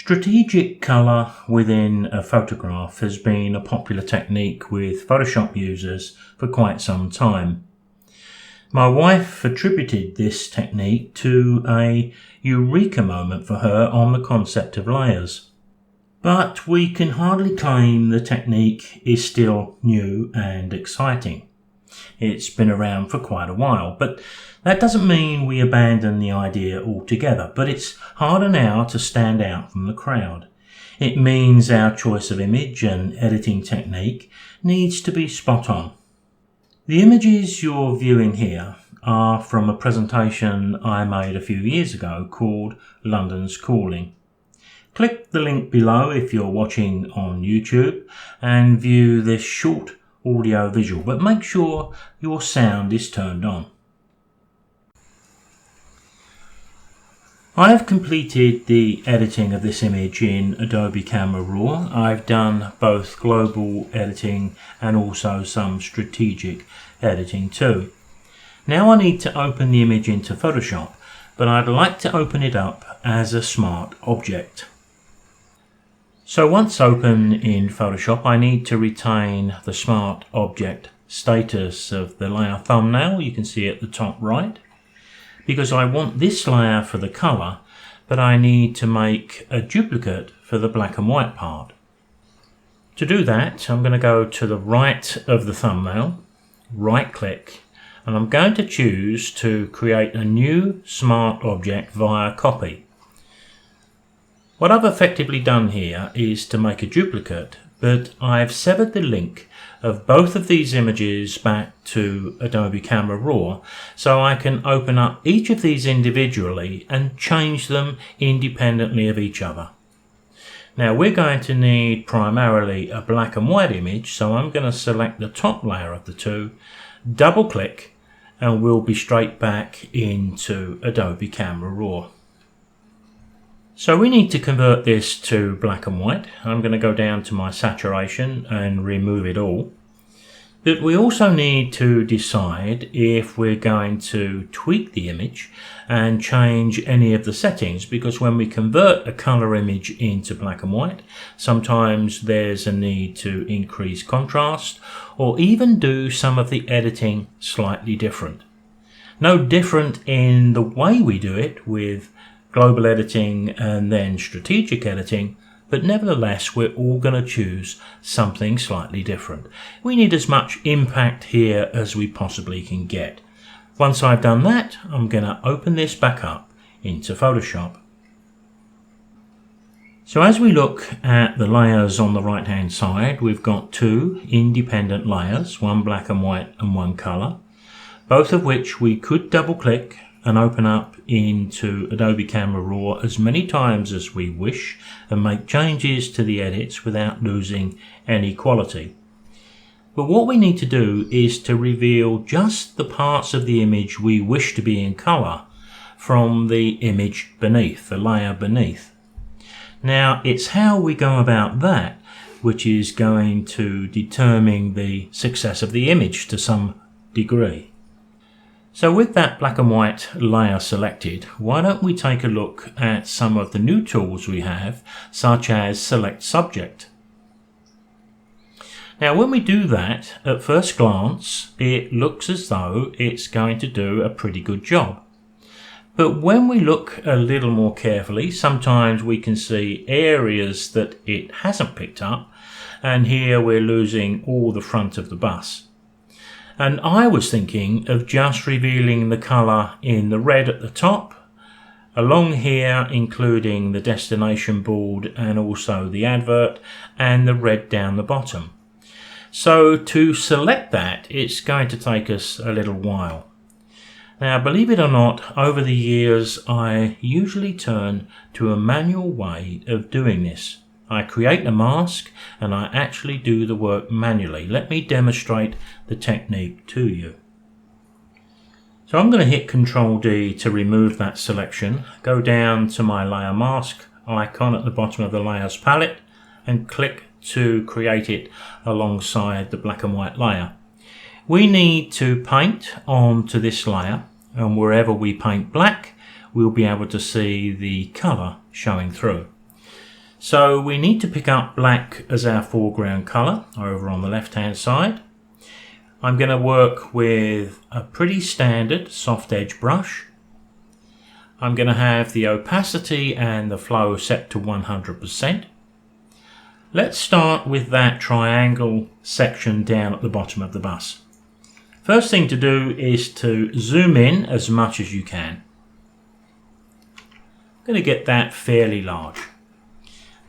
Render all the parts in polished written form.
Strategic colour within a photograph has been a popular technique with Photoshop users for quite some time. My wife attributed this technique to a eureka moment for her on the concept of layers. But we can hardly claim the technique is still new and exciting. It's been around for quite a while, but that doesn't mean we abandon the idea altogether, but it's harder now to stand out from the crowd. It means our choice of image and editing technique needs to be spot on. The images you're viewing here are from a presentation I made a few years ago called London's Calling. Click the link below if you're watching on YouTube and view this short audio visual, but make sure your sound is turned on. I have completed the editing of this image in Adobe Camera Raw. I've done both global editing and also some strategic editing too. Now I need to open the image into Photoshop, but I'd like to open it up as a smart object. So once open in Photoshop, I need to retain the smart object status of the layer thumbnail. You can see at the top right, because I want this layer for the color, but I need to make a duplicate for the black and white part. To do that, I'm going to go to the right of the thumbnail, right click, and I'm going to choose to create a new smart object via copy. What I've effectively done here is to make a duplicate, but I've severed the link of both of these images back to Adobe Camera Raw, so I can open up each of these individually and change them independently of each other. Now we're going to need primarily a black and white image, so I'm going to select the top layer of the two, double click, and we'll be straight back into Adobe Camera Raw. So we need to convert this to black and white. I'm going to go down to my saturation and remove it all. But we also need to decide if we're going to tweak the image and change any of the settings, because when we convert a color image into black and white, sometimes there's a need to increase contrast or even do some of the editing slightly different. No different in the way we do it with global editing and then strategic editing, but nevertheless we're all going to choose something slightly different. We need as much impact here as we possibly can get. Once I've done that, I'm going to open this back up into Photoshop. So as we look at the layers on the right hand side, we've got two independent layers, one black and white and one color, both of which we could double click and open up into Adobe Camera Raw as many times as we wish and make changes to the edits without losing any quality. But what we need to do is to reveal just the parts of the image we wish to be in color from the image beneath, the layer beneath. Now it's how we go about that which is going to determine the success of the image to some degree. So with that black and white layer selected, why don't we take a look at some of the new tools we have, such as Select Subject. Now when we do that, at first glance, it looks as though it's going to do a pretty good job. But when we look a little more carefully, sometimes we can see areas that it hasn't picked up, and here we're losing all the front of the bus. And I was thinking of just revealing the color in the red at the top, along here including the destination board and also the advert, and the red down the bottom. So to select that, it's going to take us a little while. Now believe it or not, over the years I usually turn to a manual way of doing this. I create a mask and I actually do the work manually. Let me demonstrate the technique to you. So I'm going to hit Ctrl D to remove that selection, go down to my layer mask icon at the bottom of the layers palette and click to create it alongside the black and white layer. We need to paint onto this layer, and wherever we paint black, we'll be able to see the color showing through. So we need to pick up black as our foreground colour over on the left hand side. I'm going to work with a pretty standard soft edge brush. I'm going to have the opacity and the flow set to 100%. Let's start with that triangle section down at the bottom of the bus. First thing to do is to zoom in as much as you can. I'm going to get that fairly large.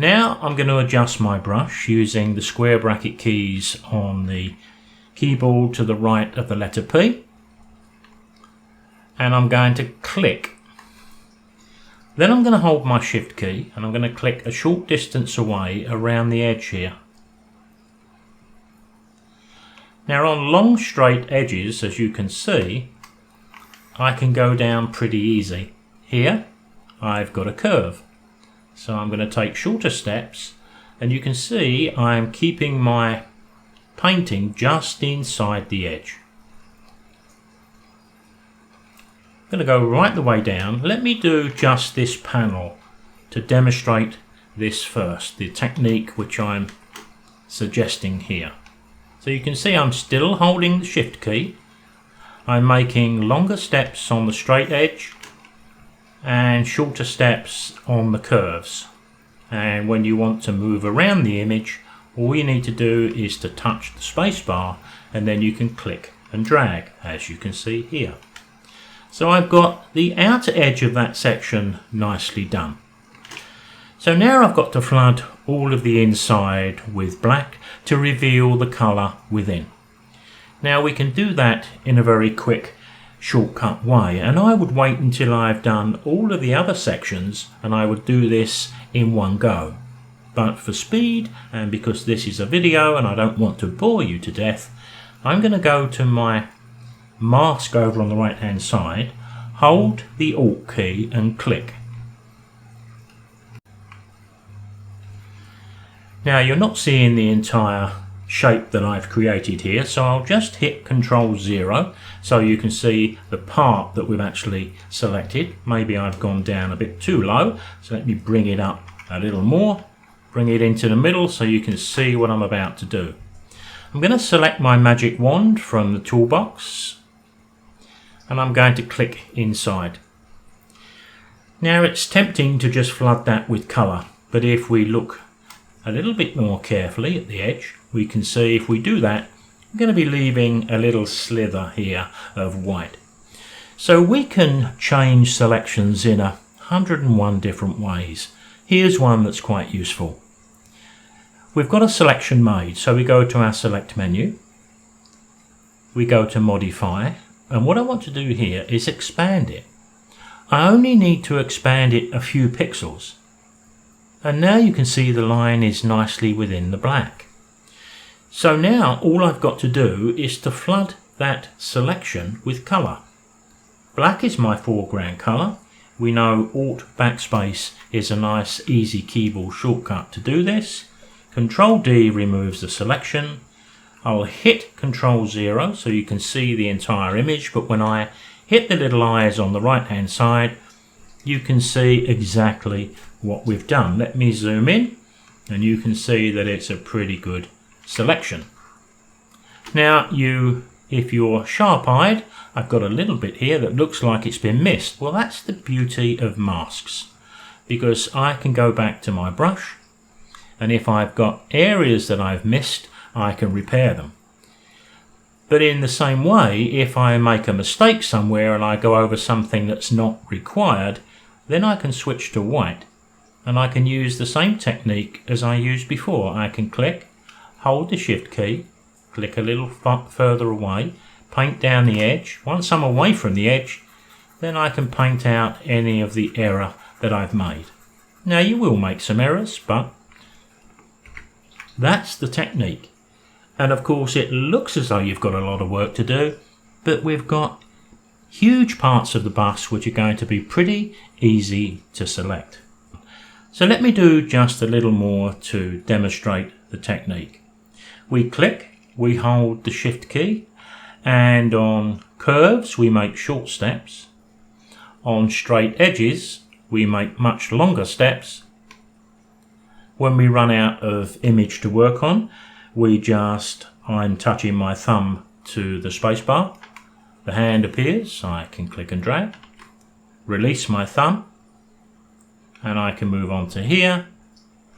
Now I'm going to adjust my brush using the square bracket keys on the keyboard to the right of the letter P. And I'm going to click. Then I'm going to hold my shift key and I'm going to click a short distance away around the edge here. Now on long straight edges, as you can see, I can go down pretty easy. Here I've got a curve. So I'm going to take shorter steps and you can see I'm keeping my painting just inside the edge. I'm going to go right the way down. Let me do just this panel to demonstrate this first, the technique which I'm suggesting here. So you can see I'm still holding the shift key. I'm making longer steps on the straight edge and shorter steps on the curves. And when you want to move around the image, all you need to do is to touch the space bar and then you can click and drag, as you can see here. So I've got the outer edge of that section nicely done. So now I've got to flood all of the inside with black to reveal the colour within. Now we can do that in a very quick shortcut way, and I would wait until I've done all of the other sections and I would do this in one go. But for speed, and because this is a video and I don't want to bore you to death, I'm going to go to my mask over on the right hand side, hold the Alt key and click. Now you're not seeing the entire shape that I've created here, so I'll just hit Ctrl 0 so you can see the part that we've actually selected. Maybe I've gone down a bit too low, so let me bring it up a little more, bring it into the middle so you can see what I'm about to do. I'm going to select my magic wand from the toolbox and I'm going to click inside. Now it's tempting to just flood that with colour, but if we look a little bit more carefully at the edge, we can see if we do that, I'm going to be leaving a little slither here of white. So we can change selections in 101 different ways. Here's one that's quite useful. We've got a selection made, so we go to our select menu, we go to modify, and what I want to do here is expand it. I only need to expand it a few pixels. And now you can see the line is nicely within the black. So now all I've got to do is to flood that selection with colour. Black is my foreground colour. We know Alt backspace is a nice easy keyboard shortcut to do this. Ctrl D removes the selection. I'll hit Ctrl 0 so you can see the entire image, but when I hit the little eyes on the right hand side, you can see exactly what we've done. Let me zoom in and you can see that it's a pretty good selection. Now if you're sharp-eyed, I've got a little bit here that looks like it's been missed. Well, that's the beauty of masks, because I can go back to my brush and if I've got areas that I've missed, I can repair them. But in the same way, if I make a mistake somewhere and I go over something that's not required, then I can switch to white and I can use the same technique as I used before. I can click, hold the shift key, click a little further away, paint down the edge. Once I'm away from the edge, then I can paint out any of the error that I've made. Now you will make some errors, but that's the technique. And of course it looks as though you've got a lot of work to do, but we've got huge parts of the bus which are going to be pretty easy to select. So let me do just a little more to demonstrate the technique. We click, we hold the shift key, and on curves we make short steps. On straight edges we make much longer steps. when we run out of image to work on, I'm touching my thumb to the spacebar. The hand appears, I can click and drag, release my thumb, and I can move on to here,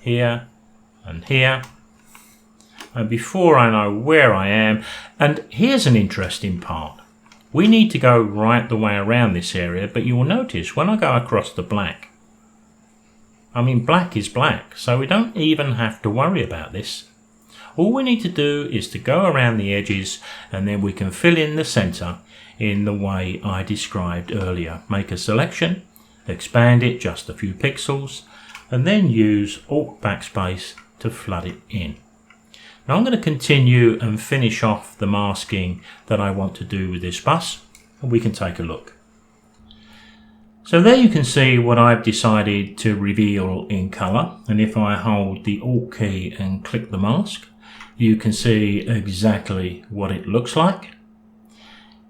here, and here. And before I know where I am, and here's an interesting part. We need to go right the way around this area, but you will notice when I go across the black, black is black, so we don't even have to worry about this. All we need to do is to go around the edges, and then we can fill in the center in the way I described earlier. Make a selection, expand it just a few pixels, and then use Alt Backspace to flood it in. Now I'm going to continue and finish off the masking that I want to do with this bus, and we can take a look. So there you can see what I've decided to reveal in color, and if I hold the Alt key and click the mask, you can see exactly what it looks like.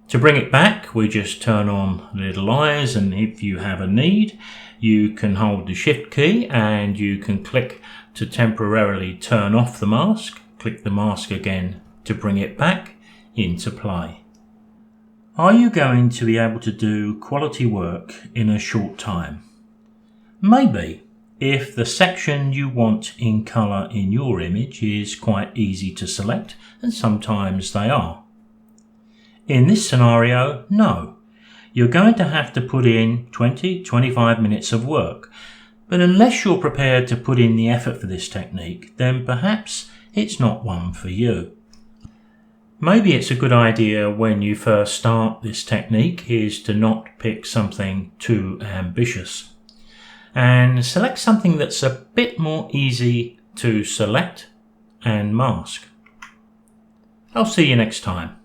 To bring it back, we just turn on the little eyes, and if you have a need, you can hold the Shift key and you can click to temporarily turn off the mask. Click the mask again to bring it back into play. Are you going to be able to do quality work in a short time? Maybe, if the section you want in colour in your image is quite easy to select, and sometimes they are. In this scenario, no. You're going to have to put in 20-25 minutes of work, but unless you're prepared to put in the effort for this technique, then perhaps it's not one for you. Maybe it's a good idea when you first start this technique is to not pick something too ambitious and select something that's a bit more easy to select and mask. I'll see you next time.